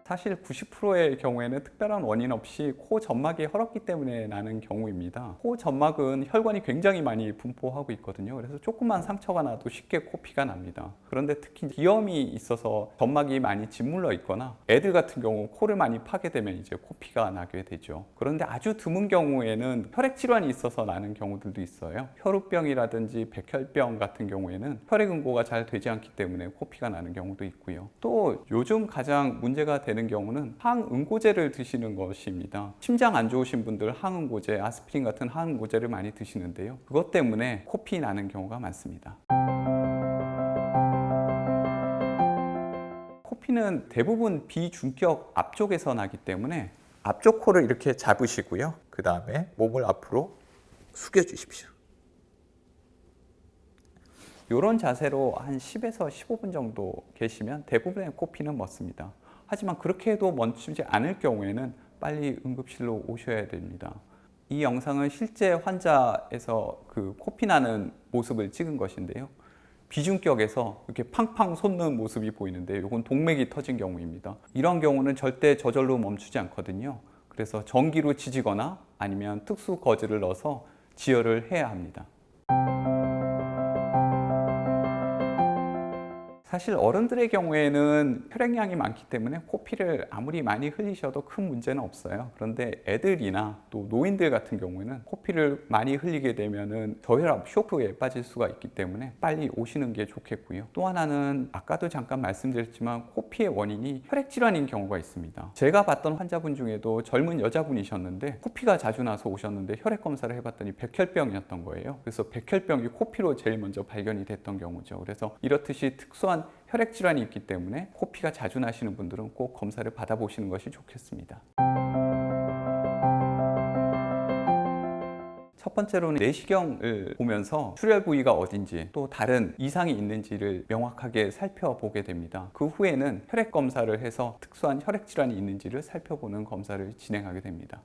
사실 90%의 경우에는 특별한 원인 없이 코 점막이 헐었기 때문에 나는 경우입니다. 코 점막은 혈관이 굉장히 많이 분포하고 있거든요. 그래서 조금만 상처가 나도 쉽게 코피가 납니다. 그런데 특히 비염이 있어서 점막이 많이 짓물러 있거나 애들 같은 경우 코를 많이 파게 되면 이제 코피가 나게 되죠. 그런데 아주 드문 경우에는 혈액 질환이 있어서 나는 경우들도 있어요. 혈우병이라든지 백혈병 같은 경우에는 혈액 응고가 잘 되지 않기 때문에 코피가 나는 경우도 있고요. 또 요즘 가장 문제가 되는 경우는 항응고제를 드시는 것입니다. 심장 안 좋으신 분들 항응고제, 아스피린 같은 항응고제를 많이 드시는데요. 그것 때문에 코피 나는 경우가 많습니다. 코피는 대부분 비중격 앞쪽에서 나기 때문에 앞쪽 코를 이렇게 잡으시고요. 그 다음에 몸을 앞으로 숙여주십시오. 이런 자세로 한 10에서 15분 정도 계시면 대부분의 코피는 멎습니다. 하지만 그렇게 해도 멈추지 않을 경우에는 빨리 응급실로 오셔야 됩니다. 이 영상은 실제 환자에서 그 코피 나는 모습을 찍은 것인데요. 비중격에서 이렇게 팡팡 솟는 모습이 보이는데 이건 동맥이 터진 경우입니다. 이런 경우는 절대 저절로 멈추지 않거든요. 그래서 전기로 지지거나 아니면 특수 거즈를 넣어서 지혈을 해야 합니다. 사실 어른들의 경우에는 혈액량이 많기 때문에 코피를 아무리 많이 흘리셔도 큰 문제는 없어요. 그런데 애들이나 또 노인들 같은 경우에는 코피를 많이 흘리게 되면은 저혈압 쇼크에 빠질 수가 있기 때문에 빨리 오시는 게 좋겠고요. 또 하나는 아까도 잠깐 말씀드렸지만 코피의 원인이 혈액 질환인 경우가 있습니다. 제가 봤던 환자분 중에도 젊은 여자분이셨는데 코피가 자주 나서 오셨는데 혈액 검사를 해봤더니 백혈병이었던 거예요. 그래서 백혈병이 코피로 제일 먼저 발견이 됐던 경우죠. 그래서 이렇듯이 특수한 혈액 질환이 있기 때문에 코피가 자주 나시는 분들은 꼭 검사를 받아보시는 것이 좋겠습니다. 첫 번째로는 내시경을 보면서 출혈 부위가 어딘지 또 다른 이상이 있는지를 명확하게 살펴보게 됩니다. 그 후에는 혈액 검사를 해서 특수한 혈액 질환이 있는지를 살펴보는 검사를 진행하게 됩니다.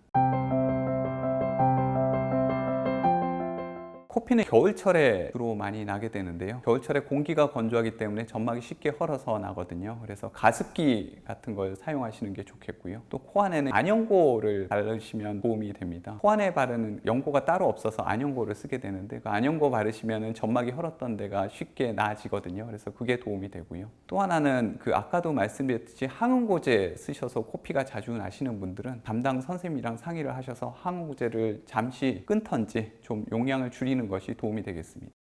코피는 겨울철에 주로 많이 나게 되는데요. 겨울철에 공기가 건조하기 때문에 점막이 쉽게 헐어서 나거든요. 그래서 가습기 같은 걸 사용하시는 게 좋겠고요. 또 코 안에는 안연고를 바르시면 도움이 됩니다. 코 안에 바르는 연고가 따로 없어서 안연고를 쓰게 되는데 그 안연고 바르시면 점막이 헐었던 데가 쉽게 나아지거든요. 그래서 그게 도움이 되고요. 또 하나는 그 아까도 말씀드렸듯이 항응고제 쓰셔서 코피가 자주 나시는 분들은 담당 선생님이랑 상의를 하셔서 항응고제를 잠시 끊던지 좀 용량을 줄이는 것이 도움이 되겠습니다.